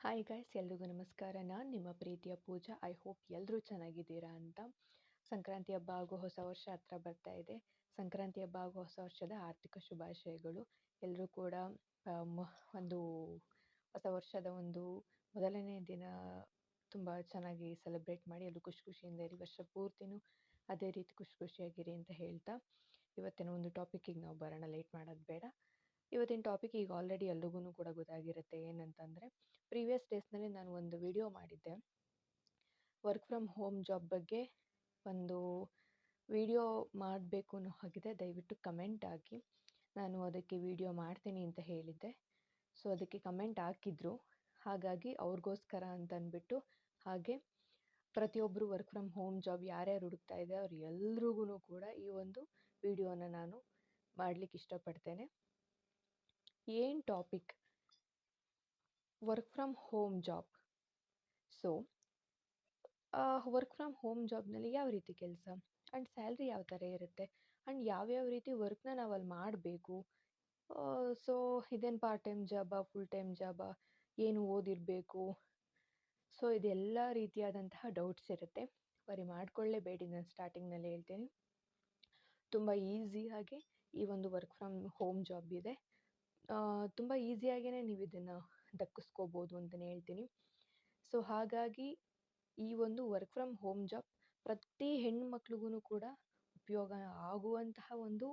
Hi guys, ಎಲ್ರಿಗೂ ನಮಸ್ಕಾರ. ನಾನು ನಿಮ್ಮ ಪ್ರೀತಿಯ ಪೂಜಾ. ಐ ಹೋಪ್ ಎಲ್ಲರೂ ಚೆನ್ನಾಗಿದ್ದೀರಾ ಅಂತ. ಸಂಕ್ರಾಂತಿ ಹಬ್ಬ ಹಾಗೂ ಹೊಸ ವರ್ಷ ಹತ್ರ ಬರ್ತಾ ಇದೆ. ಸಂಕ್ರಾಂತಿ ಹಬ್ಬ ಹಾಗೂ ಹೊಸ ವರ್ಷದ ಆರ್ಥಿಕ ಶುಭಾಶಯಗಳು. ಎಲ್ಲರೂ ಕೂಡ ಒಂದು ಹೊಸ ವರ್ಷದ ಒಂದು ಮೊದಲನೇ ದಿನ ತುಂಬ ಚೆನ್ನಾಗಿ ಸೆಲೆಬ್ರೇಟ್ ಮಾಡಿ ಎಲ್ಲರೂ ಖುಷಿ ಖುಷಿಯಿಂದ ಇರಿ. ವರ್ಷ ಪೂರ್ತಿನೂ ಅದೇ ರೀತಿ ಖುಷಿ ಖುಷಿಯಾಗಿರಿ ಅಂತ ಹೇಳ್ತಾ ಇವತ್ತಿನ ಒಂದು ಟಾಪಿಕ್ಕಿಗೆ ನಾವು ಬರೋಣ. ಲೇಟ್ ಮಾಡೋದು ಬೇಡ. ಇವತ್ತಿನ ಟಾಪಿಕ್ ಈಗ ಆಲ್ರೆಡಿ ಎಲ್ರಿಗೂ ಕೂಡ ಗೊತ್ತಾಗಿರುತ್ತೆ. ಏನಂತಂದರೆ, ಪ್ರೀವಿಯಸ್ ಡೇಸ್ನಲ್ಲಿ ನಾನು ಒಂದು ವಿಡಿಯೋ ಮಾಡಿದ್ದೆ. ವರ್ಕ್ ಫ್ರಮ್ ಹೋಮ್ ಜಾಬ್ ಬಗ್ಗೆ ಒಂದು ವಿಡಿಯೋ ಮಾಡಬೇಕು ಅನ್ನೋ ಹಾಗಿದೆ. ದಯವಿಟ್ಟು ಕಮೆಂಟ್ ಹಾಕಿ. ನಾನು ಅದಕ್ಕೆ ವಿಡಿಯೋ ಮಾಡ್ತೀನಿ ಅಂತ ಹೇಳಿದ್ದೆ. ಸೊ ಅದಕ್ಕೆ ಕಮೆಂಟ್ ಹಾಕಿದ್ರು. ಹಾಗಾಗಿ ಅವ್ರಿಗೋಸ್ಕರ ಅಂತ ಅಂದ್ಬಿಟ್ಟು, ಹಾಗೆ ಪ್ರತಿಯೊಬ್ಬರು ವರ್ಕ್ ಫ್ರಮ್ ಹೋಮ್ ಜಾಬ್ ಯಾರ್ಯಾರು ಹುಡುಕ್ತಾ ಇದೆ ಅವ್ರು ಎಲ್ರಿಗೂ ಕೂಡ ಈ ಒಂದು ವಿಡಿಯೋನ ನಾನು ಮಾಡಲಿಕ್ಕೆ ಇಷ್ಟಪಡ್ತೇನೆ. ಏನು topic? Work from home job. So work from home ಜಾಬ್ನಲ್ಲಿ ಯಾವ ರೀತಿ ಕೆಲಸ ಆ್ಯಂಡ್ ಸ್ಯಾಲ್ರಿ ಯಾವ ಥರ ಇರುತ್ತೆ ಆ್ಯಂಡ್ ಯಾವ್ಯಾವ ರೀತಿ ವರ್ಕ್ನ ನಾವು ಅಲ್ಲಿ ಮಾಡಬೇಕು. ಸೊ ಇದೇನು ಪಾರ್ಟ್ ಟೈಮ್ ಜಾಬಾ, ಫುಲ್ ಟೈಮ್ ಜಾಬಾ, ಏನು ಓದಿರಬೇಕು? ಸೊ ಇದೆಲ್ಲ ರೀತಿಯಾದಂತಹ ಡೌಟ್ಸ್ ಇರುತ್ತೆ. ವರಿ ಮಾಡ್ಕೊಳ್ಳೇಬೇಡಿ, ನಾನು ಸ್ಟಾರ್ಟಿಂಗ್ನಲ್ಲಿ ಹೇಳ್ತೀನಿ. ತುಂಬ ಈಸಿಯಾಗಿ ಈ ಒಂದು ವರ್ಕ್ ಫ್ರಮ್ ಹೋಮ್ ಜಾಬ್ ಇದೆ. ತುಂಬ ಈಸಿಯಾಗೇ ನೀವು ಇದನ್ನು ದಕ್ಕಿಸ್ಕೋಬೋದು ಅಂತಲೇ ಹೇಳ್ತೀನಿ. ಸೊ ಹಾಗಾಗಿ ಈ ಒಂದು ವರ್ಕ್ ಫ್ರಮ್ ಹೋಮ್ ಜಾಬ್ ಪ್ರತಿ ಹೆಣ್ಮಕ್ಳಿಗೂ ಕೂಡ ಉಪಯೋಗ ಆಗುವಂತಹ ಒಂದು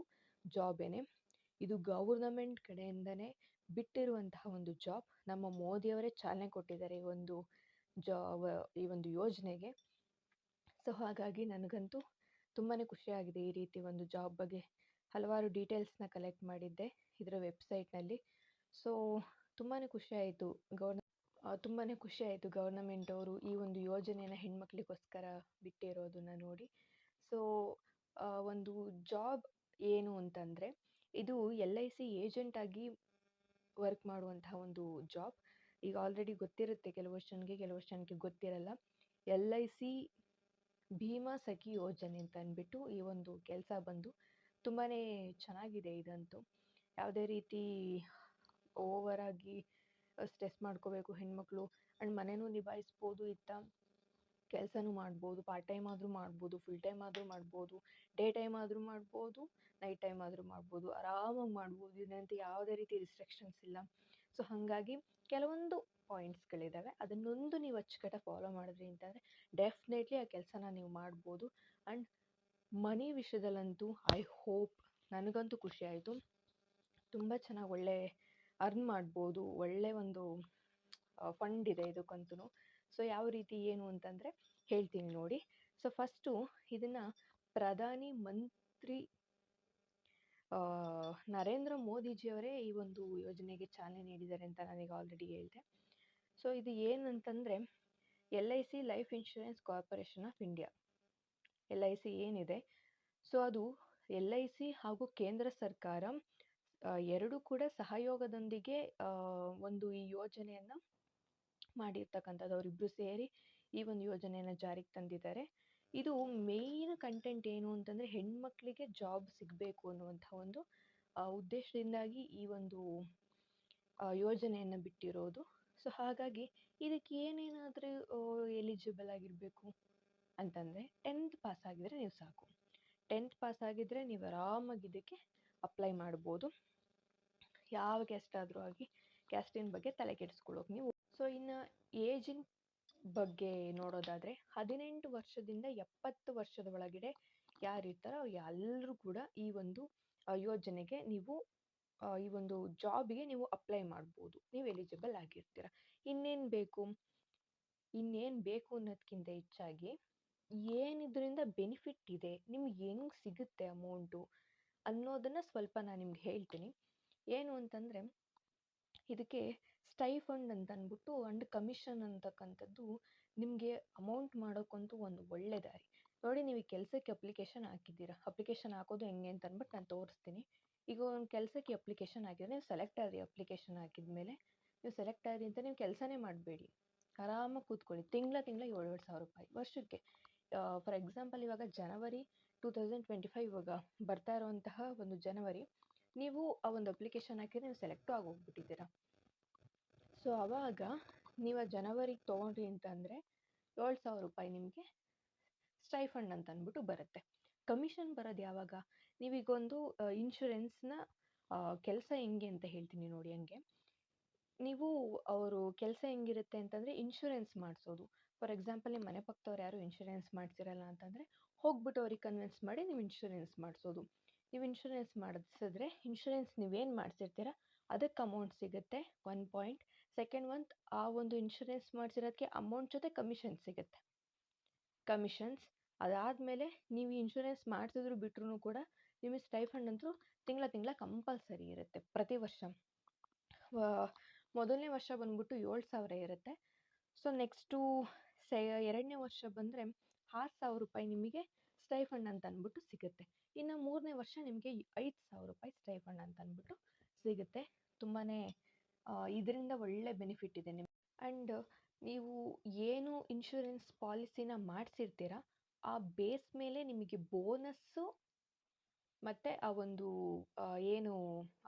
ಜಾಬೇನೆ. ಇದು ಗೌರ್ನಮೆಂಟ್ ಕಡೆಯಿಂದನೇ ಬಿಟ್ಟಿರುವಂತಹ ಒಂದು ಜಾಬ್. ನಮ್ಮ ಮೋದಿಯವರೇ ಚಾಲನೆ ಕೊಟ್ಟಿದ್ದಾರೆ ಈ ಒಂದು ಯೋಜನೆಗೆ. ಸೊ ಹಾಗಾಗಿ ನನಗಂತೂ ತುಂಬಾ ಖುಷಿಯಾಗಿದೆ. ಈ ರೀತಿ ಒಂದು ಜಾಬ್ ಬಗ್ಗೆ ಹಲವಾರು ಡೀಟೇಲ್ಸ್ನ ಕಲೆಕ್ಟ್ ಮಾಡಿದ್ದೆ ಇದರ ವೆಬ್ಸೈಟ್ನಲ್ಲಿ. ಸೊ ತುಂಬಾ ಖುಷಿಯಾಯಿತು. ತುಂಬಾ ಖುಷಿಯಾಯಿತು ಗೌರ್ನಮೆಂಟ್ ಅವರು ಈ ಒಂದು ಯೋಜನೆಯನ್ನು ಹೆಣ್ಮಕ್ಳಿಗೋಸ್ಕರ ಬಿಟ್ಟಿರೋದನ್ನು ನೋಡಿ. ಸೊ ಒಂದು ಜಾಬ್ ಏನು ಅಂತಂದರೆ, ಇದು LIC ಏಜೆಂಟಾಗಿ ವರ್ಕ್ ಮಾಡುವಂತಹ ಒಂದು ಜಾಬ್. ಈಗ ಆಲ್ರೆಡಿ ಗೊತ್ತಿರುತ್ತೆ ಕೆಲವಷ್ಟು ಜನಕ್ಕೆ ಗೊತ್ತಿರಲ್ಲ. LIC ಭೀಮಾ ಸಖಿ ಯೋಜನೆ ಅಂತ ಅಂದ್ಬಿಟ್ಟು ಈ ಒಂದು ಕೆಲಸ ಬಂದು ತುಂಬಾ ಚೆನ್ನಾಗಿದೆ. ಇದಂತೂ ಯಾವುದೇ ರೀತಿ ಓವರಾಗಿ ಸ್ಟ್ರೆಸ್ ಮಾಡ್ಕೋಬೇಕು ಹೆಣ್ಮಕ್ಳು ಆ್ಯಂಡ್ ಮನೆಯೂ ನಿಭಾಯಿಸ್ಬೋದು, ಇತ್ತ ಕೆಲಸನೂ ಮಾಡ್ಬೋದು. ಪಾರ್ಟ್ ಟೈಮ್ ಆದರೂ ಮಾಡ್ಬೋದು, ಫುಲ್ ಟೈಮ್ ಆದರೂ ಮಾಡ್ಬೋದು, ಡೇ ಟೈಮ್ ಆದರೂ ಮಾಡ್ಬೋದು, ನೈಟ್ ಟೈಮ್ ಆದರೂ ಮಾಡ್ಬೋದು, ಆರಾಮಾಗಿ ಮಾಡ್ಬೋದು. ಇದಂತ ಯಾವುದೇ ರೀತಿ ರಿಸ್ಟ್ರಿಕ್ಷನ್ಸ್ ಇಲ್ಲ. ಸೊ ಹಾಗಾಗಿ ಕೆಲವೊಂದು ಪಾಯಿಂಟ್ಸ್ಗಳಿದ್ದಾವೆ. ಅದನ್ನೊಂದು ನೀವು ಅಚ್ಚುಕಟ್ಟಾಗಿ ಫಾಲೋ ಮಾಡಿದ್ರಿ ಅಂತಂದರೆ ಡೆಫಿನೆಟ್ಲಿ ಆ ಕೆಲಸನ ನೀವು ಮಾಡ್ಬೋದು. ಆ್ಯಂಡ್ ಮನಿ ವಿಷಯದಲ್ಲಂತೂ ಐ ಹೋಪ್, ನನಗಂತೂ ಖುಷಿ ಆಯಿತು. ತುಂಬ ಚೆನ್ನಾಗಿ ಒಳ್ಳೆ ಅರ್ನ್ ಮಾಡ್ಬೋದು. ಒಳ್ಳೆ ಒಂದು ಫಂಡ್ ಇದೆ ಇದಕ್ಕಂತೂ. ಸೊ ಯಾವ ರೀತಿ ಏನು ಅಂತಂದರೆ ಹೇಳ್ತೀನಿ ನೋಡಿ. ಸೊ ಫಸ್ಟು ಇದನ್ನು ಪ್ರಧಾನಿ ಮಂತ್ರಿ ನರೇಂದ್ರ ಮೋದಿಜಿಯವರೇ ಈ ಒಂದು ಯೋಜನೆಗೆ ಚಾಲನೆ ನೀಡಿದ್ದಾರೆ ಅಂತ ನಾನೀಗ ಆಲ್ರೆಡಿ ಹೇಳಿದೆ. ಸೊ ಇದು ಏನಂತಂದರೆ, LIC life insurance corporation of India, LIC ಏನಿದೆ, ಸೊ ಅದು LIC ಹಾಗೂ ಕೇಂದ್ರ ಸರ್ಕಾರ ಎರಡೂ ಕೂಡ ಸಹಯೋಗದೊಂದಿಗೆ ಒಂದು ಈ ಯೋಜನೆಯನ್ನು ಮಾಡಿರ್ತಕ್ಕಂಥದ್ದು. ಅವರಿಬ್ಬರು ಸೇರಿ ಈ ಒಂದು ಯೋಜನೆಯನ್ನು ಜಾರಿಗೆ ತಂದಿದ್ದಾರೆ. ಇದು ಮೇಯ್ನ್ ಕಂಟೆಂಟ್ ಏನು ಅಂತಂದರೆ, ಹೆಣ್ಮಕ್ಳಿಗೆ ಜಾಬ್ ಸಿಗಬೇಕು ಅನ್ನುವಂಥ ಒಂದು ಉದ್ದೇಶದಿಂದಾಗಿ ಈ ಒಂದು ಯೋಜನೆಯನ್ನು ಬಿಟ್ಟಿರೋದು. ಸೊ ಹಾಗಾಗಿ ಇದಕ್ಕೆ ಏನೇನಾದರೂ ಎಲಿಜಿಬಲ್ ಆಗಿರಬೇಕು ಅಂತಂದರೆ, 10th ಪಾಸ್ ಆಗಿದರೆ ನೀವು ಸಾಕು. 10th ಪಾಸ್ ಆಗಿದ್ದರೆ ನೀವು ಆರಾಮಾಗಿ ಇದಕ್ಕೆ ಅಪ್ಲೈ ಮಾಡ್ಬೋದು. ಯಾವ ಕ್ಯಾಸ್ಟ್ ಆದರೂ ಆಗಿ, ಕ್ಯಾಸ್ಟಿನ ಬಗ್ಗೆ ತಲೆ ಕೆಡಿಸ್ಕೊಳ್ಳೋಕೆ ನೀವು. ಸೊ ಇನ್ನು ಏಜಿನ ಬಗ್ಗೆ ನೋಡೋದಾದರೆ, 18 ವರ್ಷದಿಂದ 70 ವರ್ಷದ ಒಳಗಡೆ ಯಾರಿರ್ತಾರೋ ಎಲ್ಲರೂ ಕೂಡ ಈ ಒಂದು ಯೋಜನೆಗೆ ನೀವು ಈ ಒಂದು ಜಾಬಿಗೆ ನೀವು ಅಪ್ಲೈ ಮಾಡ್ಬೋದು. ನೀವು ಎಲಿಜಿಬಲ್ ಆಗಿರ್ತೀರ. ಇನ್ನೇನು ಬೇಕು ಅನ್ನೋದಕ್ಕಿಂತ ಹೆಚ್ಚಾಗಿ ಏನಿದ್ರಿಂದ ಬೆನಿಫಿಟ್ ಇದೆ, ನಿಮ್ಗೆ ಹೆಂಗೆ ಸಿಗುತ್ತೆ ಅಮೌಂಟು ಅನ್ನೋದನ್ನು ಸ್ವಲ್ಪ ನಾನು ನಿಮ್ಗೆ ಹೇಳ್ತೀನಿ. ಏನು ಅಂತಂದರೆ, ಇದಕ್ಕೆ ಸ್ಟೈಫಂಡ್ ಅಂತ ಅಂದ್ಬಿಟ್ಟು ಅಂಡ್ ಕಮಿಷನ್ ಅಂತಕ್ಕಂಥದ್ದು ನಿಮಗೆ ಅಮೌಂಟ್ ಮಾಡೋಕ್ಕಂತೂ ಒಂದು ಒಳ್ಳೆ ದಾರಿ. ನೋಡಿ, ನೀವು ಈ ಕೆಲಸಕ್ಕೆ ಅಪ್ಲಿಕೇಶನ್ ಹಾಕಿದ್ದೀರಾ. ಅಪ್ಲಿಕೇಶನ್ ಹಾಕೋದು ಹೆಂಗೆ ಅಂತ ಅಂದ್ಬಿಟ್ಟು ನಾನು ತೋರಿಸ್ತೀನಿ. ಈಗ ಒಂದು ಕೆಲಸಕ್ಕೆ ಅಪ್ಲಿಕೇಶನ್ ಹಾಕಿದರೆ ನೀವು ಸೆಲೆಕ್ಟ್ ಆದ್ರಿ. ಅಪ್ಲಿಕೇಶನ್ ಹಾಕಿದ್ಮೇಲೆ ನೀವು ಸೆಲೆಕ್ಟ್ ಆದ್ರಿ ಅಂತ ನೀವು ಕೆಲಸನೇ ಮಾಡಬೇಡಿ, ಆರಾಮಾಗಿ ಕೂತ್ಕೊಳ್ಳಿ. ತಿಂಗಳ 7,000 ರೂಪಾಯಿ ವರ್ಷಕ್ಕೆ. ಫಾರ್ ಎಕ್ಸಾಂಪಲ್, ಇವಾಗ ಜನವರಿ 2025 ಇವಾಗ ಬರ್ತಾ ಇರೋವಂತಹ ಒಂದು ಜನವರಿ, ನೀವು ಆ ಒಂದು ಅಪ್ಲಿಕೇಶನ್ ಹಾಕಿದ್ರೆ ನೀವು ಸೆಲೆಕ್ಟು ಆಗೋಗ್ಬಿಟ್ಟಿದ್ದೀರಾ. ಸೊ ಆವಾಗ ನೀವು ಜನವರಿಗೆ ತೊಗೊಂಡ್ರಿ ಅಂತಂದರೆ ₹7,000 ನಿಮಗೆ ಸ್ಟೈಫಂಡ್ ಅಂತ ಅಂದ್ಬಿಟ್ಟು ಬರುತ್ತೆ. ಕಮಿಷನ್ ಬರೋದು ಯಾವಾಗ? ನೀವೀಗೊಂದು ಇನ್ಶೂರೆನ್ಸ್ನ ಕೆಲಸ ಹೆಂಗೆ ಅಂತ ಹೇಳ್ತೀನಿ ನೋಡಿ ಹಂಗೆ. ನೀವು ಅವರು ಕೆಲಸ ಹೆಂಗಿರುತ್ತೆ ಅಂತಂದರೆ ಇನ್ಶೂರೆನ್ಸ್ ಮಾಡಿಸೋದು. ಫಾರ್ ಎಕ್ಸಾಂಪಲ್ ನಿಮ್ಮ ಮನೆ ಪಕ್ಕದವ್ರು ಯಾರು ಇನ್ಶೂರೆನ್ಸ್ ಮಾಡಿಸಿರಲ್ಲ ಅಂತಂದರೆ ಹೋಗ್ಬಿಟ್ಟು ಅವ್ರಿಗೆ ಕನ್ವಿನ್ಸ್ ಮಾಡಿ ನೀವು ಇನ್ಶೂರೆನ್ಸ್ ಮಾಡಿಸೋದು. ನೀವು ಇನ್ಶೂರೆನ್ಸ್ ಮಾಡಿಸಿದ್ರೆ ಇನ್ಶೂರೆನ್ಸ್ ನೀವೇನು ಮಾಡಿಸಿರ್ತೀರ ಅದಕ್ಕೆ ಅಮೌಂಟ್ ಸಿಗುತ್ತೆ 1 ಪಾಯಿಂಟ್. ಸೆಕೆಂಡ್ ಒನ್ ಆ ಒಂದು ಇನ್ಶೂರೆನ್ಸ್ ಮಾಡಿಸಿರೋದಕ್ಕೆ ಅಮೌಂಟ್ ಜೊತೆ ಕಮಿಷನ್ ಸಿಗುತ್ತೆ. ಕಮಿಷನ್ಸ್ ಅದಾದಮೇಲೆ ನೀವು ಇನ್ಶೂರೆನ್ಸ್ ಮಾಡಿಸಿದ್ರು ಬಿಟ್ರೂ ಕೂಡ ನಿಮಗೆ ಸ್ಟೈಫಂಡ್ ಅಂತೂ ತಿಂಗಳ ಕಂಪಲ್ಸರಿ ಇರುತ್ತೆ ಪ್ರತಿ ವರ್ಷ. ಮೊದಲನೇ ವರ್ಷ ಬಂದ್ಬಿಟ್ಟು 7,000 ಇರುತ್ತೆ. ಸೊ ನೆಕ್ಸ್ಟು ಎರಡನೇ ವರ್ಷ ಬಂದರೆ ₹6,000 ನಿಮಗೆ ಸ್ಟೈಫಂಡ್ ಅಂತ ಅಂದ್ಬಿಟ್ಟು ಸಿಗುತ್ತೆ. ಇನ್ನು ಮೂರನೇ ವರ್ಷ ನಿಮಗೆ ₹5,000 ಸ್ಟೈಫಂಡ್ ಅಂತ ಅಂದ್ಬಿಟ್ಟು ಸಿಗುತ್ತೆ. ತುಂಬಾ ಇದರಿಂದ ಒಳ್ಳೆ ಬೆನಿಫಿಟ್ ಇದೆ ನಿಮಗೆ. ಆ್ಯಂಡ್ ನೀವು ಏನು ಇನ್ಶೂರೆನ್ಸ್ ಪಾಲಿಸಿನ ಮಾಡಿಸಿರ್ತೀರ ಆ ಬೇಸ್ ಮೇಲೆ ನಿಮಗೆ ಬೋನಸ್ಸು ಮತ್ತು ಆ ಒಂದು ಏನು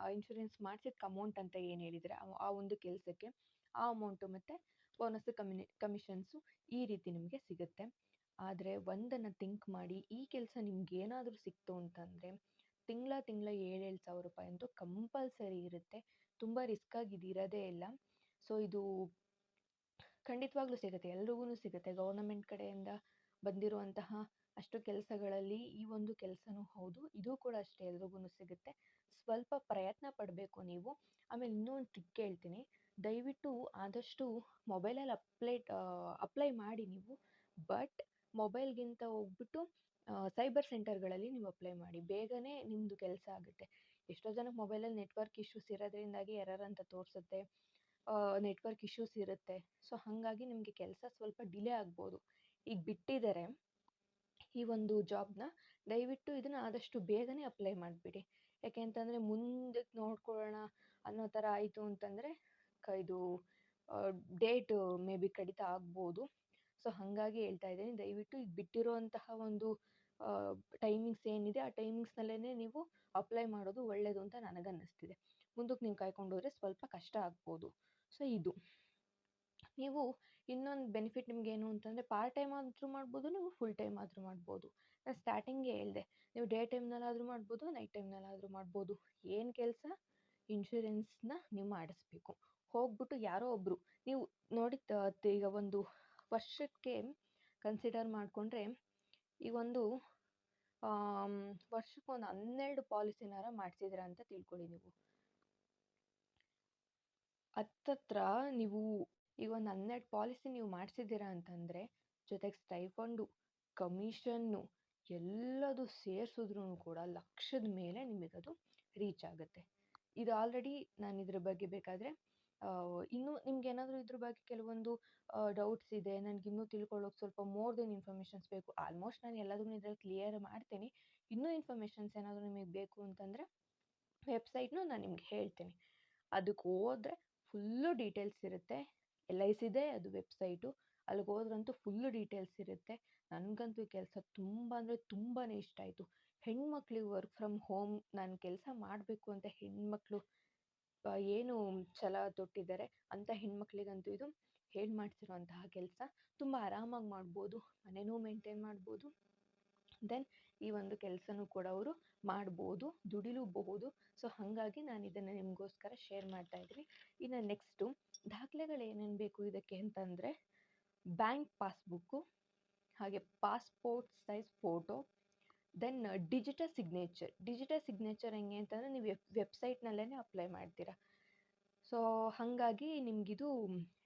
ಆ ಇನ್ಶೂರೆನ್ಸ್ ಮಾಡಿಸಿದ ಅಮೌಂಟ್ ಅಂತ ಏನು ಹೇಳಿದರೆ ಆ ಒಂದು ಕೆಲಸಕ್ಕೆ ಆ ಅಮೌಂಟು ಮತ್ತು ಬೋನಸ್ಸು ಕಮಿಷನ್ಸು ಈ ರೀತಿ ನಿಮಗೆ ಸಿಗುತ್ತೆ. ಆದರೆ ಒಂದನ್ನು ಥಿಂಕ್ ಮಾಡಿ, ಈ ಕೆಲಸ ನಿಮ್ಗೇನಾದರೂ ಸಿಕ್ತು ಅಂತಂದರೆ ತಿಂಗಳ ₹7,000 ಅಂತೂ ಕಂಪಲ್ಸರಿ ಇರುತ್ತೆ. ತುಂಬ ರಿಸ್ಕಾಗಿ ಇದಿರೋದೇ ಇಲ್ಲ. ಸೊ ಇದು ಖಂಡಿತವಾಗ್ಲೂ ಸಿಗುತ್ತೆ, ಎಲ್ರಿಗೂ ಸಿಗುತ್ತೆ. ಗೌರ್ನಮೆಂಟ್ ಕಡೆಯಿಂದ ಬಂದಿರುವಂತಹ ಅಷ್ಟು ಕೆಲಸಗಳಲ್ಲಿ ಈ ಒಂದು ಕೆಲಸನೂ ಹೌದು. ಇದು ಕೂಡ ಅಷ್ಟೇ, ಎಲ್ರಿಗೂ ಸಿಗುತ್ತೆ. ಸ್ವಲ್ಪ ಪ್ರಯತ್ನ ಪಡಬೇಕು ನೀವು. ಆಮೇಲೆ ಇನ್ನೂ ಒಂದು ಟ್ರಿಕ್ ಹೇಳ್ತೀನಿ. ದಯವಿಟ್ಟು ಆದಷ್ಟು ಮೊಬೈಲಲ್ಲಿ ಅಪ್ಲೈ ಮಾಡಿ ನೀವು. ಬಟ್ ಮೊಬೈಲ್ಗಿಂತ ಹೋಗ್ಬಿಟ್ಟು ಸೈಬರ್ ಸೆಂಟರ್ಗಳಲ್ಲಿ ನೀವು ಅಪ್ಲೈ ಮಾಡಿ. ಬೇಗನೆ ನಿಮ್ಮದು ಕೆಲಸ ಆಗುತ್ತೆ. ಎಷ್ಟೋ ಜನಕ್ಕೆ ಮೊಬೈಲಲ್ಲಿ ನೆಟ್ವರ್ಕ್ ಇಶ್ಯೂಸ್ ಇರೋದ್ರಿಂದಾಗಿ ಎರರ್ ಅಂತ ತೋರಿಸುತ್ತೆ, ನೆಟ್ವರ್ಕ್ ಇಶ್ಯೂಸ್ ಇರುತ್ತೆ. ಸೊ ಹಾಗಾಗಿ ನಿಮಗೆ ಕೆಲಸ ಸ್ವಲ್ಪ ಡಿಲೇ ಆಗ್ಬೋದು. ಈಗ ಬಿಟ್ಟಿದ್ದಾರೆ ಈ ಒಂದು ಜಾಬ್ನ, ದಯವಿಟ್ಟು ಇದನ್ನು ಆದಷ್ಟು ಬೇಗನೆ ಅಪ್ಲೈ ಮಾಡಿಬಿಡಿ. ಯಾಕೆ ಅಂತಂದರೆ ಮುಂದಕ್ಕೆ ನೋಡ್ಕೊಳ್ಳೋಣ ಅನ್ನೋ ಥರ ಆಯಿತು ಅಂತಂದರೆ ಇದು ಡೇಟ್ ಮೇ ಬಿ ಕಡಿತ ಆಗ್ಬೋದು. ಸೊ ಹಾಗಾಗಿ ಹೇಳ್ತಾ ಇದ್ದೀನಿ, ದಯವಿಟ್ಟು ಈಗ ಬಿಟ್ಟಿರುವಂತಹ ಒಂದು ಟೈಮಿಂಗ್ಸ್ ಏನಿದೆ ಆ ಟೈಮಿಂಗ್ಸ್ನಲ್ಲೇ ನೀವು ಅಪ್ಲೈ ಮಾಡೋದು ಒಳ್ಳೆಯದು ಅಂತ ನನಗನ್ನಿಸ್ತಿದೆ. ಮುಂದಕ್ಕೆ ನೀವು ಕಾಯ್ಕೊಂಡು ಹೋದರೆ ಸ್ವಲ್ಪ ಕಷ್ಟ ಆಗ್ಬೋದು. ಸೊ ಇದು ನೀವು ಇನ್ನೊಂದು ಬೆನಿಫಿಟ್ ನಿಮಗೇನು ಅಂತಂದರೆ ಪಾರ್ಟ್ ಟೈಮ್ ಆದರೂ ಮಾಡ್ಬೋದು, ನೀವು ಫುಲ್ ಟೈಮ್ ಆದರೂ ಮಾಡ್ಬೋದು. ನಾನು ಸ್ಟಾರ್ಟಿಂಗೇ ಹೇಳಿದೆ, ನೀವು ಡೇ ಟೈಮ್ನಲ್ಲಾದರೂ ಮಾಡ್ಬೋದು, ನೈಟ್ ಟೈಮ್ನಲ್ಲಾದರೂ ಮಾಡ್ಬೋದು. ಏನು ಕೆಲಸ ಇನ್ಶೂರೆನ್ಸ್ನ ನೀವು ಮಾಡಿಸ್ಬೇಕು. ಹೋಗ್ಬಿಟ್ಟು ಯಾರೋ ಒಬ್ಬರು ನೀವು ನೋಡಿ ಈಗ ಒಂದು ವರ್ಷಕ್ಕೆ ಕನ್ಸಿಡರ್ ಮಾಡಿಕೊಂಡ್ರೆ ಈಗ ಒಂದು ವರ್ಷಕ್ಕೆ ಒಂದು 12 ಪಾಲಿಸಿನಾರ ಮಾಡಿಸಿದ್ರ ಅಂತ ತಿಳ್ಕೊಳ್ಳಿ. ನೀವು ಹತ್ತತ್ರ ನೀವು ಈಗ ಒಂದು 12 ಪಾಲಿಸಿ ನೀವು ಮಾಡಿಸಿದ್ದೀರಾ ಅಂತಂದರೆ ಜೊತೆಗೆ ಸ್ಟೈಫಂಡು, ಕಮಿಷನ್ನು ಎಲ್ಲದು ಸೇರಿಸಿದ್ರೂ ಕೂಡ ಲಕ್ಷದ ಮೇಲೆ ನಿಮಗದು ರೀಚ್ ಆಗುತ್ತೆ. ಇದು ಆಲ್ರೆಡಿ ನಾನು ಇದ್ರ ಬಗ್ಗೆ ಬೇಕಾದರೆ ಇನ್ನೂ ನಿಮ್ಗೇನಾದರೂ ಇದ್ರ ಬಗ್ಗೆ ಕೆಲವೊಂದು ಡೌಟ್ಸ್ ಇದೆ, ನನಗಿನ್ನೂ ತಿಳ್ಕೊಳ್ಳೋಕೆ ಸ್ವಲ್ಪ ಮೋರ್ ದೆನ್ ಇನ್ಫಾರ್ಮೇಷನ್ಸ್ ಬೇಕು. ಆಲ್ಮೋಸ್ಟ್ ನಾನು ಎಲ್ಲದನ್ನೂ ಇದ್ರಲ್ಲಿ ಕ್ಲಿಯರ್ ಮಾಡ್ತೀನಿ. ಇನ್ನೂ ಇನ್ಫಾರ್ಮೇಷನ್ಸ್ ಏನಾದರೂ ನಿಮಗೆ ಬೇಕು ಅಂತಂದರೆ ವೆಬ್ಸೈಟ್ನು ನಾನು ನಿಮ್ಗೆ ಹೇಳ್ತೀನಿ. ಅದಕ್ಕೆ ಹೋದರೆ ಫುಲ್ಲು ಡೀಟೇಲ್ಸ್ ಇರುತ್ತೆ. LICದೇ ಅದು ವೆಬ್ಸೈಟು. ಅಲ್ಲಿಗೆ ಹೋದ್ರಂತೂ ಫುಲ್ಲು ಡೀಟೇಲ್ಸ್ ಇರುತ್ತೆ. ನನಗಂತೂ ಈ ಕೆಲಸ ತುಂಬ ಅಂದರೆ ತುಂಬಾ ಇಷ್ಟ ಆಯಿತು. ಹೆಣ್ಮಕ್ಳಿಗೆ ವರ್ಕ್ ಫ್ರಮ್ ಹೋಮ್ ನಾನು ಕೆಲಸ ಮಾಡಬೇಕು ಅಂತ ಹೆಣ್ಮಕ್ಳು ಏನು ಛಲ ತೊಟ್ಟಿದ್ದಾರೆ ಅಂಥ ಹೆಣ್ಮಕ್ಳಿಗಂತೂ ಇದು ಹೇಳಿ ಮಾಡಿಸಿರುವಂತಹ ಕೆಲಸ. ತುಂಬ ಆರಾಮಾಗಿ ಮಾಡ್ಬೋದು, ಮನೆಯೂ ಮೇಂಟೈನ್ ಮಾಡ್ಬೋದು. ದೆನ್ ಈ ಒಂದು ಕೆಲಸನೂ ಕೂಡ ಅವರು ಮಾಡ್ಬೋದು, ದುಡಿಲೂಬಹುದು. ಸೊ ಹಾಗಾಗಿ ನಾನು ಇದನ್ನು ನಿಮಗೋಸ್ಕರ ಶೇರ್ ಮಾಡ್ತಾ ಇದ್ದೀನಿ. ಇನ್ನು ನೆಕ್ಸ್ಟು ದಾಖಲೆಗಳು ಏನೇನು ಬೇಕು ಇದಕ್ಕೆ ಅಂತಂದರೆ ಬ್ಯಾಂಕ್ ಪಾಸ್ಬುಕ್ಕು, ಹಾಗೆ passport size photo, then digital signature ಹೆಂಗೆ ಅಂತಂದರೆ ನೀವು ವೆಬ್ಸೈಟ್ನಲ್ಲೇ ಅಪ್ಲೈ ಮಾಡ್ತೀರಾ. ಸೊ ಹಾಗಾಗಿ ನಿಮಗಿದು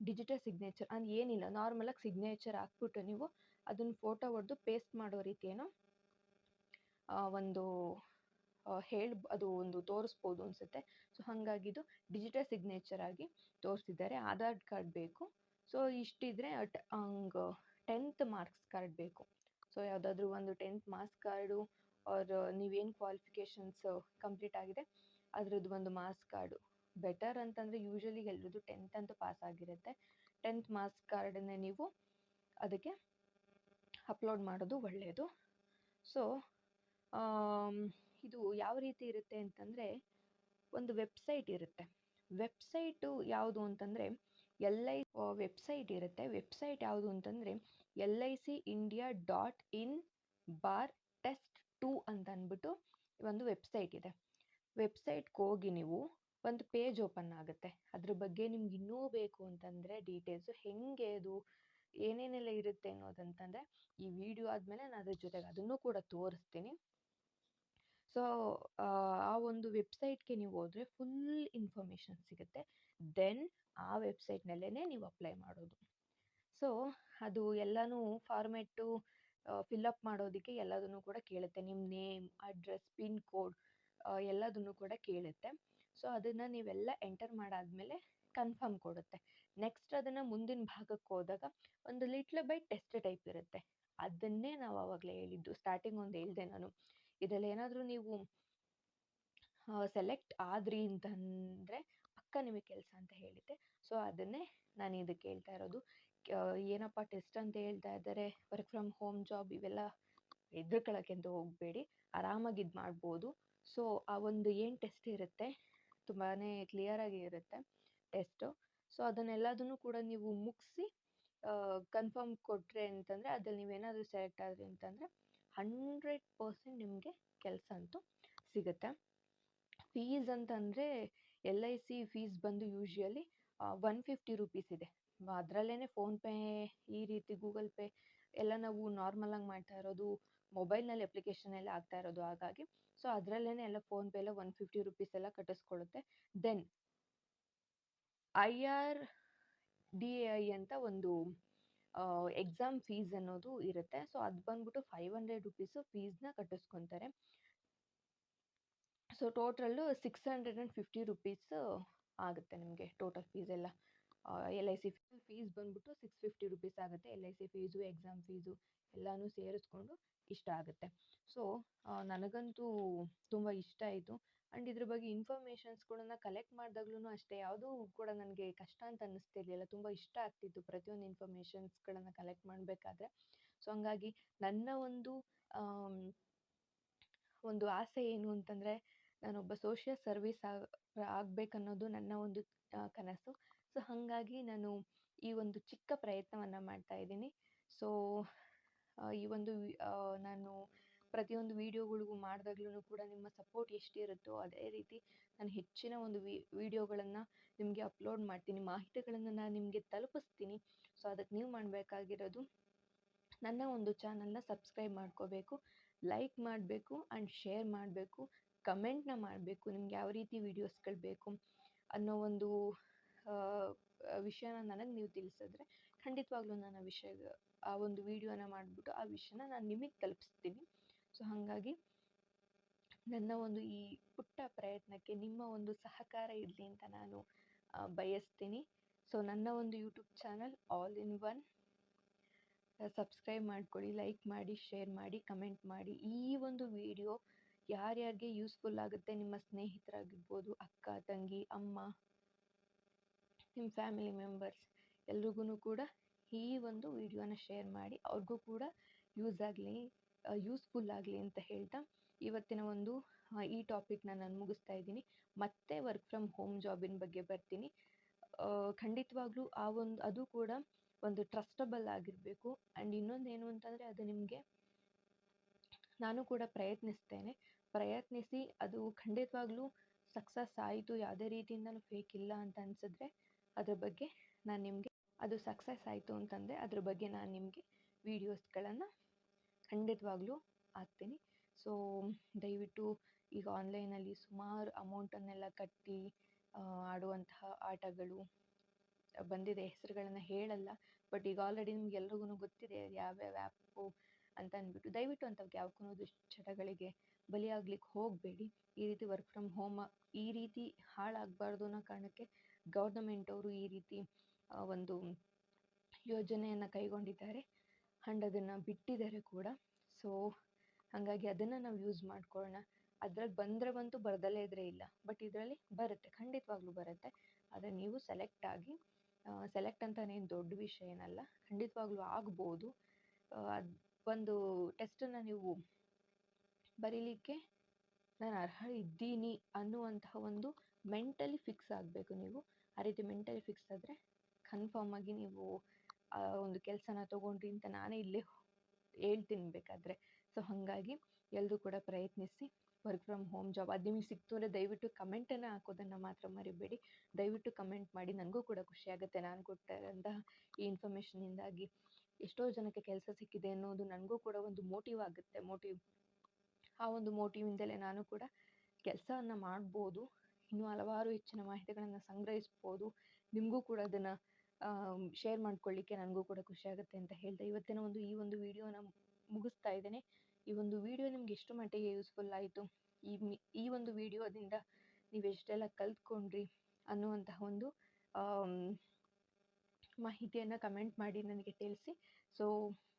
ಡಿಜಿಟಲ್ ಸಿಗ್ನೇಚರ್ ಅದು ಏನಿಲ್ಲ, ನಾರ್ಮಲಾಗಿ ಸಿಗ್ನೇಚರ್ ಹಾಕ್ಬಿಟ್ಟು ನೀವು ಅದನ್ನು ಫೋಟೋ ಹೊಡೆದು ಪೇಸ್ಟ್ ಮಾಡೋ ರೀತಿ ಏನೋ ಒಂದು ಅದು ಒಂದು ತೋರಿಸ್ಬೋದು ಅನಿಸುತ್ತೆ. ಸೊ ಹಾಗಾಗಿ ಇದು ಡಿಜಿಟಲ್ ಸಿಗ್ನೇಚರ್ ಆಗಿ ತೋರಿಸಿದ್ದಾರೆ. ಆಧಾರ್ ಕಾರ್ಡ್ ಬೇಕು. ಸೊ ಇಷ್ಟಿದ್ರೆ ಹಂಗೆ 10th ಮಾರ್ಕ್ಸ್ ಕಾರ್ಡ್ ಬೇಕು. ಸೊ ಯಾವುದಾದ್ರೂ ಒಂದು 10th ಮಾರ್ಕ್ಸ್ ಕಾರ್ಡು ಅವ್ರ ನೀವೇನು ಕ್ವಾಲಿಫಿಕೇಷನ್ಸ್ ಕಂಪ್ಲೀಟ್ ಆಗಿದೆ ಅದರದ್ದು ಒಂದು ಮಾರ್ಕ್ಸ್ ಕಾರ್ಡು ಬೆಟರ್ ಅಂತಂದರೆ ಯೂಶ್ವಲಿ ಎಲ್ಲರದ್ದು 10th ಅಂತೂ ಪಾಸ್ ಆಗಿರುತ್ತೆ. 10th ಮಾರ್ಕ್ಸ್ ಕಾರ್ಡನ್ನೇ ನೀವು ಅದಕ್ಕೆ ಅಪ್ಲೋಡ್ ಮಾಡೋದು ಒಳ್ಳೆಯದು. ಸೊ ಇದು ಯಾವ ರೀತಿ ಇರುತ್ತೆ ಅಂತಂದರೆ ಒಂದು ವೆಬ್ಸೈಟ್ ಇರುತ್ತೆ. ವೆಬ್ಸೈಟು ಯಾವುದು ಅಂತಂದರೆ LI ವೆಬ್ಸೈಟ್ ಇರುತ್ತೆ. ವೆಬ್ಸೈಟ್ ಯಾವುದು ಅಂತಂದರೆ LIC India.in/test2 ಅಂತ ಅಂದ್ಬಿಟ್ಟು ಒಂದು ವೆಬ್ಸೈಟ್ ಇದೆ. ವೆಬ್ಸೈಟ್ಗೆ ಹೋಗಿ ನೀವು ಒಂದು ಪೇಜ್ ಓಪನ್ ಆಗುತ್ತೆ. ಅದ್ರ ಬಗ್ಗೆ ನಿಮ್ಗೆ ಇನ್ನೂ ಬೇಕು ಅಂತಂದರೆ ಡೀಟೇಲ್ಸು ಹೆಂಗೆ ಅದು ಏನೇನೆಲ್ಲ ಇರುತ್ತೆ ಅನ್ನೋದಂತಂದರೆ ಈ ವಿಡಿಯೋ ಆದಮೇಲೆ ನಾನು ಅದ್ರ ಜೊತೆಗೆ ಅದನ್ನು ಕೂಡ ತೋರಿಸ್ತೀನಿ. ಸೊ ಆ ಒಂದು ವೆಬ್ಸೈಟ್ಗೆ ನೀವು ಹೋದರೆ ಫುಲ್ ಇನ್ಫಾರ್ಮೇಷನ್ ಸಿಗುತ್ತೆ. ದೆನ್ ಆ ವೆಬ್ಸೈಟ್ನಲ್ಲೇ ನೀವು ಅಪ್ಲೈ ಮಾಡೋದು. ಸೊ ಅದು ಎಲ್ಲನೂ ಫಾರ್ಮೆಟ್ಟು ಫಿಲ್ಲಪ್ ಮಾಡೋದಕ್ಕೆ ಎಲ್ಲದನ್ನು ಕೂಡ ಕೇಳುತ್ತೆ. ನಿಮ್ಮ ನೇಮ್, ಅಡ್ರೆಸ್, ಪಿನ್ ಕೋಡ್ ಎಲ್ಲದನ್ನು ಕೂಡ ಕೇಳುತ್ತೆ. ಸೊ ಅದನ್ನು ನೀವೆಲ್ಲ ಎಂಟರ್ ಮಾಡಾದಮೇಲೆ ಕನ್ಫರ್ಮ್ ಕೊಡುತ್ತೆ. ನೆಕ್ಸ್ಟ್ ಅದನ್ನು ಮುಂದಿನ ಭಾಗಕ್ಕೆ ಹೋದಾಗ ಒಂದು ಲಿಟ್ಲ್ ಬೈ ಟೆಸ್ಟ್ ಟೈಪ್ ಇರುತ್ತೆ. ಅದನ್ನೇ ನಾವು ಆವಾಗಲೇ ಹೇಳಿದ್ದು, ಸ್ಟಾರ್ಟಿಂಗ್ ಒಂದು ಹೇಳಿದೆ ನಾನು, ಇದರಲ್ಲಿ ಏನಾದರೂ ನೀವು ಸೆಲೆಕ್ಟ್ ಆದ್ರಿ ಅಂತಂದರೆ ಪಕ್ಕ ನಿಮಗೆ ಕೆಲಸ ಅಂತ ಹೇಳಿದ್ದೆ. ಸೊ ಅದನ್ನೇ ನಾನು ಇದಕ್ಕೆ ಹೇಳ್ತಾ ಇರೋದು. ಏನಪ್ಪ ಟೆಸ್ಟ್ ಅಂತ ಹೇಳ್ತಾ ಇದ್ದಾರೆ, ವರ್ಕ್ ಫ್ರಮ್ ಹೋಮ್ ಜಾಬ್, ಇವೆಲ್ಲ ಹೆದರ್ಕೊಳ್ಳೋಕ್ಕೆ ಅಂತ ಹೋಗಬೇಡಿ, ಆರಾಮಾಗಿ ಇದು ಮಾಡ್ಬೋದು. ಸೊ ಆ ಒಂದು ಏನು ಟೆಸ್ಟ್ ಇರುತ್ತೆ ತುಂಬಾ ಕ್ಲಿಯರಾಗಿ ಇರುತ್ತೆ ಟೆಸ್ಟು. ಸೊ ಅದನ್ನೆಲ್ಲದನ್ನು ಕೂಡ ನೀವು ಮುಗಿಸಿ ಕನ್ಫರ್ಮ್ ಕೊಟ್ಟರೆ ಅಂತಂದರೆ ಅದ್ರಲ್ಲಿ ನೀವೇನಾದರೂ ಸೆಲೆಕ್ಟ್ ಆದ್ರಿ ಅಂತಂದರೆ 100% ನಿಮಗೆ ಕೆಲಸ ಅಂತೂ ಸಿಗುತ್ತೆ. ಫೀಸ್ ಅಂತಂದರೆ LIC ಫೀಸ್ ಬಂದು ಯೂಶ್ವಲಿ 150 ರುಪೀಸ್ ಇದೆ. ಅದರಲ್ಲೇ ಫೋನ್ಪೇ, ಈ ರೀತಿ ಗೂಗಲ್ ಪೇ ಎಲ್ಲ ನಾವು ನಾರ್ಮಲಾಗಿ ಮಾಡ್ತಾ ಇರೋದು ಮೊಬೈಲ್ನಲ್ಲಿ ಅಪ್ಲಿಕೇಶನ್ ಎಲ್ಲ ಆಗ್ತಾ ಇರೋದು. ಹಾಗಾಗಿ ಸೊ ಅದರಲ್ಲೇ ಎಲ್ಲ ಫೋನ್ಪೇ ಎಲ್ಲ 150 ರುಪೀಸ್ ಎಲ್ಲ ಕಟ್ಟಿಸ್ಕೊಳ್ಳುತ್ತೆ. ದೆನ್ IRDAI ಅಂತ ಒಂದು ಎಕ್ಸಾಮ್ ಫೀಸ್ ಅನ್ನೋದು ಇರುತ್ತೆ. ಸೊ ಅದು ಬಂದ್ಬಿಟ್ಟು 500 ರುಪೀಸು ಫೀಸ್ನ ಕಟ್ಟಿಸ್ಕೊತಾರೆ. ಸೊ ಟೋಟಲ್ಲು 650 ರುಪೀಸ್ ಆಗುತ್ತೆ ನಿಮಗೆ ಟೋಟಲ್ ಫೀಸ್ ಎಲ್ಲ. LIC ಫೀಸ್ ಬಂದ್ಬಿಟ್ಟು 650 ರುಪೀಸ್ ಆಗುತ್ತೆ. LIC ಫೀಸು, ಎಕ್ಸಾಮ್ ಫೀಸು ಎಲ್ಲನೂ ಸೇರಿಸ್ಕೊಂಡು ಇಷ್ಟ ಆಗುತ್ತೆ. ಸೊ ನನಗಂತೂ ತುಂಬ ಇಷ್ಟ ಆಯಿತು. ಆ್ಯಂಡ್ ಇದ್ರ ಬಗ್ಗೆ ಇನ್ಫಾರ್ಮೇಷನ್ಸ್ಗಳನ್ನ ಕಲೆಕ್ಟ್ ಮಾಡಿದಾಗ್ಲೂ ಅಷ್ಟೇ ಯಾವುದೂ ಕೂಡ ನನಗೆ ಕಷ್ಟ ಅಂತ ಅನ್ನಿಸ್ತಿರ್ಲಿಲ್ಲ. ತುಂಬ ಇಷ್ಟ ಆಗ್ತಿತ್ತು ಪ್ರತಿಯೊಂದು ಇನ್ಫಾರ್ಮೇಷನ್ಸ್ಗಳನ್ನು ಕಲೆಕ್ಟ್ ಮಾಡಬೇಕಾದ್ರೆ. ಸೊ ಹಂಗಾಗಿ ನನ್ನ ಒಂದು ಆಸೆ ಏನು ಅಂತಂದರೆ ನಾನೊಬ್ಬ ಸೋಷಿಯಲ್ ಸರ್ವಿಸ್ ಆಗಬೇಕನ್ನೋದು ನನ್ನ ಒಂದು ಕನಸು. ಸೊ ಹಾಗಾಗಿ ನಾನು ಈ ಒಂದು ಚಿಕ್ಕ ಪ್ರಯತ್ನವನ್ನು ಮಾಡ್ತಾ ಇದ್ದೀನಿ. ಸೊ ಈ ಒಂದು ನಾನು ಪ್ರತಿಯೊಂದು ವೀಡಿಯೋಗಳಿಗೂ ಮಾಡಿದಾಗ್ಲೂ ಕೂಡ ನಿಮ್ಮ ಸಪೋರ್ಟ್ ಎಷ್ಟಿರುತ್ತೋ ಅದೇ ರೀತಿ ನಾನು ಹೆಚ್ಚಿನ ಒಂದು ವೀಡಿಯೋಗಳನ್ನು ನಿಮಗೆ ಅಪ್ಲೋಡ್ ಮಾಡ್ತೀನಿ, ಮಾಹಿತಿಗಳನ್ನು ನಾನು ನಿಮಗೆ ತಲುಪಿಸ್ತೀನಿ. ಸೊ ಅದಕ್ಕೆ ನೀವು ಮಾಡಬೇಕಾಗಿರೋದು ನನ್ನ ಒಂದು ಚಾನಲ್ನ ಸಬ್ಸ್ಕ್ರೈಬ್ ಮಾಡ್ಕೋಬೇಕು, ಲೈಕ್ ಮಾಡಬೇಕು ಆ್ಯಂಡ್ ಶೇರ್ ಮಾಡಬೇಕು, ಕಮೆಂಟ್ನ ಮಾಡಬೇಕು. ನಿಮ್ಗೆ ಯಾವ ರೀತಿ ವೀಡಿಯೋಸ್ಗಳು ಬೇಕು ಅನ್ನೋ ಒಂದು ವಿಷಯನ ನನಗೆ ನೀವು ತಿಳಿಸಿದ್ರೆ ಖಂಡಿತವಾಗ್ಲೂ ನಾನು ಆ ಒಂದು ವಿಡಿಯೋನ ಮಾಡಿಬಿಟ್ಟು ಆ ವಿಷಯನ ನಾನು ನಿಮಗೆ ತಲುಪಿಸ್ತೀನಿ. ಸೊ ಹಾಗಾಗಿ ನನ್ನ ಒಂದು ಈ ಪುಟ್ಟ ಪ್ರಯತ್ನಕ್ಕೆ ನಿಮ್ಮ ಒಂದು ಸಹಕಾರ ಇರಲಿ ಅಂತ ನಾನು ಬಯಸ್ತೀನಿ. ಸೊ ನನ್ನ ಒಂದು YouTube channel all in one subscribe ಮಾಡ್ಕೊಳ್ಳಿ, ಲೈಕ್ ಮಾಡಿ, ಶೇರ್ ಮಾಡಿ, ಕಮೆಂಟ್ ಮಾಡಿ. ಈ ಒಂದು ವಿಡಿಯೋ ಯಾರ್ಯಾರಿಗೆ ಯೂಸ್ಫುಲ್ ಆಗುತ್ತೆ, ನಿಮ್ಮ ಸ್ನೇಹಿತರಾಗಿರ್ಬೋದು, ಅಕ್ಕ, ತಂಗಿ, ಅಮ್ಮ, ನಿಮ್ಮ ಫ್ಯಾಮಿಲಿ ಮೆಂಬರ್ಸ್ ಎಲ್ರಿಗೂ ಕೂಡ ಈ ಒಂದು ವಿಡಿಯೋನ ಶೇರ್ ಮಾಡಿ, ಅವ್ರಿಗೂ ಕೂಡ ಯೂಸ್ಫುಲ್ ಆಗಲಿ ಅಂತ ಹೇಳ್ತಾ ಇವತ್ತಿನ ಒಂದು ಈ ಟಾಪಿಕ್ನ ನಾನು ಮುಗಿಸ್ತಾ ಇದ್ದೀನಿ. ಮತ್ತೆ ವರ್ಕ್ ಫ್ರಮ್ ಹೋಮ್ ಜಾಬಿನ ಬಗ್ಗೆ ಬರ್ತೀನಿ. ಖಂಡಿತವಾಗ್ಲೂ ಅದು ಕೂಡ ಒಂದು ಟ್ರಸ್ಟಬಲ್ ಆಗಿರಬೇಕು. ಆ್ಯಂಡ್ ಇನ್ನೊಂದೇನು ಅಂತಂದರೆ ಅದು ನಿಮಗೆ ನಾನು ಕೂಡ ಪ್ರಯತ್ನಿಸಿ ಅದು ಖಂಡಿತವಾಗ್ಲೂ ಸಕ್ಸಸ್ ಆಯಿತು, ಯಾವುದೇ ರೀತಿಯಿಂದಲೂ ಫೇಕ್ ಇಲ್ಲ ಅಂತ ಅನಿಸಿದ್ರೆ ಅದ್ರ ಬಗ್ಗೆ ನಾನು ನಿಮಗೆ ಅದು ಸಕ್ಸಸ್ ಆಯಿತು ಅಂತಂದರೆ ಅದ್ರ ಬಗ್ಗೆ ನಾನು ನಿಮಗೆ ವೀಡಿಯೋಸ್ಗಳನ್ನು ಖಂಡಿತವಾಗ್ಲೂ ಹಾಕ್ತೀನಿ. ಸೊ ದಯವಿಟ್ಟು ಈಗ ಆನ್ಲೈನಲ್ಲಿ ಸುಮಾರು ಅಮೌಂಟನ್ನೆಲ್ಲ ಕಟ್ಟಿ ಆಡುವಂತಹ ಆಟಗಳು ಬಂದಿದೆ. ಹೆಸರುಗಳನ್ನು ಹೇಳಲ್ಲ, ಬಟ್ ಈಗ ಆಲ್ರೆಡಿ ನಿಮ್ಗೆ ಎಲ್ರಿಗೂ ಗೊತ್ತಿದೆ ಯಾವ್ಯಾವ ಆ್ಯಪು ಅಂತ ಅಂದ್ಬಿಟ್ಟು. ದಯವಿಟ್ಟು ಅಂಥವ್ಗೆ ಯಾವಕ್ಕೂ ಚಟಗಳಿಗೆ ಬಲಿಯಾಗ್ಲಿಕ್ಕೆ ಹೋಗಬೇಡಿ. ಈ ರೀತಿ ವರ್ಕ್ ಫ್ರಮ್ ಹೋಮ್ ಈ ರೀತಿ ಹಾಳಾಗಬಾರ್ದು ಅನ್ನೋ ಕಾರಣಕ್ಕೆ ಗೌರ್ನಮೆಂಟ್ ಅವರು ಈ ರೀತಿ ಒಂದು ಯೋಜನೆಯನ್ನು ಕೈಗೊಂಡಿದ್ದಾರೆ ಆ್ಯಂಡ್ ಅದನ್ನು ಬಿಟ್ಟಿದ್ದಾರೆ ಕೂಡ. ಸೊ ಹಾಗಾಗಿ ಅದನ್ನು ನಾವು ಯೂಸ್ ಮಾಡ್ಕೊಳ್ಳೋಣ. ಅದ್ರಲ್ಲಿ ಬಂದರೆ ಬಂತು, ಬರ್ದಲ್ಲೇ ಇದ್ರೆ ಇಲ್ಲ. ಬಟ್ ಇದರಲ್ಲಿ ಬರುತ್ತೆ, ಖಂಡಿತವಾಗ್ಲೂ ಬರುತ್ತೆ. ಆದರೆ ನೀವು ಸೆಲೆಕ್ಟ್ ಅಂತಾನೇನು ದೊಡ್ಡ ವಿಷಯ ಏನಲ್ಲ, ಖಂಡಿತವಾಗ್ಲೂ ಆಗ್ಬೋದು. ಒಂದು ಟೆಸ್ಟನ್ನು ನೀವು ಬರೀಲಿಕ್ಕೆ ನಾನು ಅರ್ಹ ಇದ್ದೀನಿ ಅನ್ನುವಂತಹ ಒಂದು ಮೆಂಟಲಿ ಫಿಕ್ಸ್ ಆಗಬೇಕು ನೀವು. ಆ ರೀತಿ ಮೆಂಟಲಿ ಫಿಕ್ಸ್ ಆದರೆ ಕನ್ಫರ್ಮ್ ಆಗಿ ನೀವು ಒಂದು ಕೆಲಸನ ತೊಗೊಂಡ್ರಿ ಅಂತ ನಾನೇ ಇಲ್ಲೇ ಹೇಳ್ತೀನಿ ಬೇಕಾದರೆ. ಸೊ ಹಾಗಾಗಿ ಎಲ್ಲರೂ ಕೂಡ ಪ್ರಯತ್ನಿಸಿ ವರ್ಕ್ ಫ್ರಮ್ ಹೋಮ್ ಜಾಬ್. ಅದು ನಿಮಗೆ ಸಿಕ್ತು ಅಂದರೆ ದಯವಿಟ್ಟು ಕಮೆಂಟನ್ನು ಹಾಕೋದನ್ನು ಮಾತ್ರ ಮರಿಬೇಡಿ. ದಯವಿಟ್ಟು ಕಮೆಂಟ್ ಮಾಡಿ, ನನಗೂ ಕೂಡ ಖುಷಿ ಆಗುತ್ತೆ. ನಾನು ಕೊಟ್ಟಿರೋಂತಹ ಈ ಇನ್ಫಾರ್ಮೇಷನಿಂದಾಗಿ ಎಷ್ಟೋ ಜನಕ್ಕೆ ಕೆಲಸ ಸಿಕ್ಕಿದೆ ಅನ್ನೋದು ನನಗೂ ಕೂಡ ಒಂದು ಮೋಟಿವ್ ಆಗುತ್ತೆ. ಆ ಒಂದು ಮೋಟಿವಿಂದಲೇ ನಾನು ಕೂಡ ಕೆಲಸವನ್ನು ಮಾಡ್ಬೋದು, ಇನ್ನೂ ಹಲವಾರು ಹೆಚ್ಚಿನ ಮಾಹಿತಿಗಳನ್ನು ಸಂಗ್ರಹಿಸ್ಬೋದು. ನಿಮಗೂ ಕೂಡ ಅದನ್ನು ಶೇರ್ ಮಾಡ್ಕೊಳ್ಳಿಕ್ಕೆ ನನಗೂ ಕೂಡ ಖುಷಿ ಆಗುತ್ತೆ ಅಂತ ಹೇಳ್ತಾ ಇವತ್ತಿನ ಈ ಒಂದು ವಿಡಿಯೋನ ಮುಗಿಸ್ತಾ ಇದ್ದೇನೆ. ಈ ಒಂದು ವಿಡಿಯೋ ನಿಮ್ಗೆ ಎಷ್ಟು ಮಟ್ಟಿಗೆ ಯೂಸ್ಫುಲ್ ಆಯಿತು, ಈ ಒಂದು ವಿಡಿಯೋದಿಂದ ನೀವು ಎಷ್ಟೆಲ್ಲ ಕಲ್ತ್ಕೊಂಡ್ರಿ ಅನ್ನುವಂತಹ ಒಂದು ಮಾಹಿತಿಯನ್ನು ಕಮೆಂಟ್ ಮಾಡಿ ನನಗೆ ತಿಳಿಸಿ. ಸೊ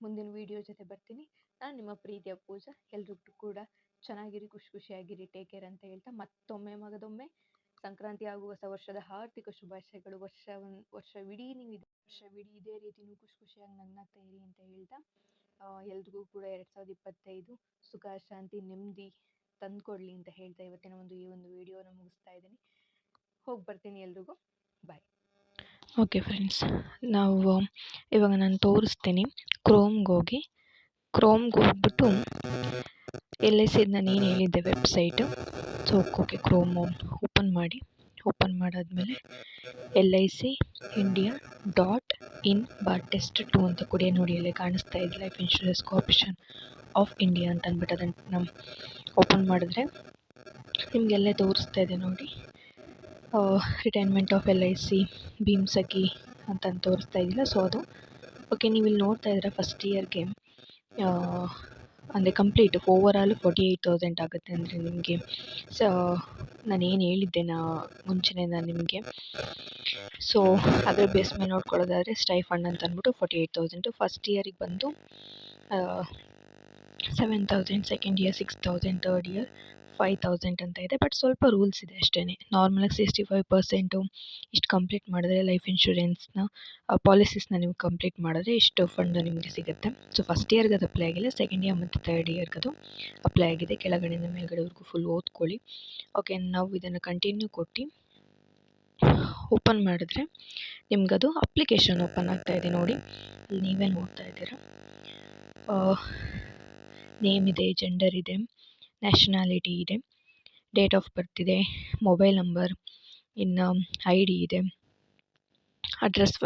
ಮುಂದಿನ ವಿಡಿಯೋ ಜೊತೆ ಬರ್ತೀನಿ. ನಾನು ನಿಮ್ಮ ಪ್ರೀತಿಯ ಪೂಜಾ. ಎಲ್ರಿಗೂ ಕೂಡ ಚೆನ್ನಾಗಿರಿ, ಖುಷಿಯಾಗಿರಿ, ಟೇಕ್ ಕೇರ್ ಅಂತ ಹೇಳ್ತಾ ಮಗದೊಮ್ಮೆ ಸಂಕ್ರಾಂತಿ ಹಾಗೂ ಹೊಸ ವರ್ಷದ ಹಾರ್ದಿಕ ಶುಭಾಶಯಗಳು. ವರ್ಷವಿಡೀ ಇದೇ ರೀತಿ ನೀವು ಖುಷಿಯಾಗಿ ನಗ್ನಾಗ್ತಾ ಇರಿ ಅಂತ ಹೇಳ್ತಾ ಎಲ್ರಿಗೂ ಕೂಡ 2025 ಸುಖ, ಶಾಂತಿ, ನೆಮ್ಮದಿ ತಂದ್ಕೊಡ್ಲಿ ಅಂತ ಹೇಳ್ತಾ ಇವತ್ತಿನ ಈ ಒಂದು ವಿಡಿಯೋನ ಮುಗಿಸ್ತಾ ಇದ್ದೀನಿ. ಹೋಗಿ ಬರ್ತೀನಿ. ಎಲ್ರಿಗೂ ಬಾಯ್. ಓಕೆ ಫ್ರೆಂಡ್ಸ್, ಇವಾಗ ನಾನು ತೋರಿಸ್ತೀನಿ. ಕ್ರೋಮ್ಗೆ ಹೋಗ್ಬಿಟ್ಟು LIC ನಾನು ಏನು ಹೇಳಿದ್ದೆ website. So okay, Chrome open ಮಾಡಾದ್ಮೇಲೆ LIC India.in/test2 ಅಂತ ಕೊಡಿ. ನೋಡಿ ಅಲ್ಲೇ ಕಾಣಿಸ್ತಾ ಇದೆ, life insurance corporation of India ಅಂತ ಅಂದ್ಬಿಟ್ಟು ಅದನ್ನು ನಾವು ಓಪನ್ ಮಾಡಿದ್ರೆ ನಿಮಗೆಲ್ಲೇ ತೋರಿಸ್ತಾ ಇದೆ ನೋಡಿ. ರಿಟೈರ್ಮೆಂಟ್ ಆಫ್ LIC ಭೀಮ್ಸಖಿ ಅಂತ ತೋರಿಸ್ತಾ ಇದ್ದಿಲ್ಲ. ಸೊ ಅದು ಓಕೆ. ನೀವು ಇಲ್ಲಿ ನೋಡ್ತಾ ಇದ್ದೀರಾ, ಫಸ್ಟ್ ಇಯರ್ಗೆ ಅಂದರೆ ಕಂಪ್ಲೀಟ್ ಓವರಾಲ್ 48,000 ಆಗುತ್ತೆ. ಅಂದರೆ ನಿಮಗೆ ನಾನೇನು ಹೇಳಿದ್ದೆ ಮುಂಚೆನೇ ನಾನು ನಿಮಗೆ. ಸೊ ಅದರ ಬೇಸ್ ಮೇಲೆ ನೋಡ್ಕೊಳ್ಳೋದಾದರೆ ಸ್ಟೈಫಂಡ್ ಅಂತ ಅಂದ್ಬಿಟ್ಟು 48,000 ಫಸ್ಟ್ ಇಯರಿಗೆ ಬಂದು 7,000, ಸೆಕೆಂಡ್ ಇಯರ್ 6,000, ಥರ್ಡ್ ಇಯರ್ 5,000 ಅಂತ ಇದೆ. ಬಟ್ ಸ್ವಲ್ಪ ರೂಲ್ಸ್ ಇದೆ ಅಷ್ಟೇ. ನಾರ್ಮಲಾಗಿ 65% ಇಷ್ಟು ಕಂಪ್ಲೀಟ್ ಮಾಡಿದ್ರೆ ಲೈಫ್ ಇನ್ಶೂರೆನ್ಸ್ನ ಪಾಲಿಸೀಸ್ನ ನೀವು ಕಂಪ್ಲೀಟ್ ಮಾಡಿದ್ರೆ ಇಷ್ಟು ಫಂಡ್ ನಿಮಗೆ ಸಿಗುತ್ತೆ. ಸೊ ಫಸ್ಟ್ ಇಯರ್ಗೆ ಅದು ಅಪ್ಲೈ ಆಗಿಲ್ಲ, ಸೆಕೆಂಡ್ ಇಯರ್ ಮತ್ತು ಥರ್ಡ್ ಇಯರ್ಗೆ ಅದು ಅಪ್ಲೈ ಆಗಿದೆ. ಕೆಳಗಡೆಯಿಂದ ಮೇಲ್ಗಡೆವರೆಗೂ ಫುಲ್ ಓದ್ಕೊಳ್ಳಿ. ಓಕೆ, ನಾವು ಇದನ್ನು ಕಂಟಿನ್ಯೂ ಕೊಟ್ಟು ಓಪನ್ ಮಾಡಿದ್ರೆ ನಿಮ್ಗದು ಅಪ್ಲಿಕೇಶನ್ ಓಪನ್ ಆಗ್ತಾ ಇದೆ ನೋಡಿ. ಅಲ್ಲಿ ನೀವೇ ನೋಡ್ತಾ ಇದ್ದೀರಾ, ನೇಮ್ ಇದೆ, ಜೆಂಡರ್ ಇದೆ, ನ್ಯಾಷನಾಲಿಟಿ ಇದೆ, ಡೇಟ್ ಆಫ್ ಬರ್ತ್ ಇದೆ, ಮೊಬೈಲ್ ನಂಬರ್, ಇನ್ನು ID ಇದೆ, ಅಡ್ರೆಸ್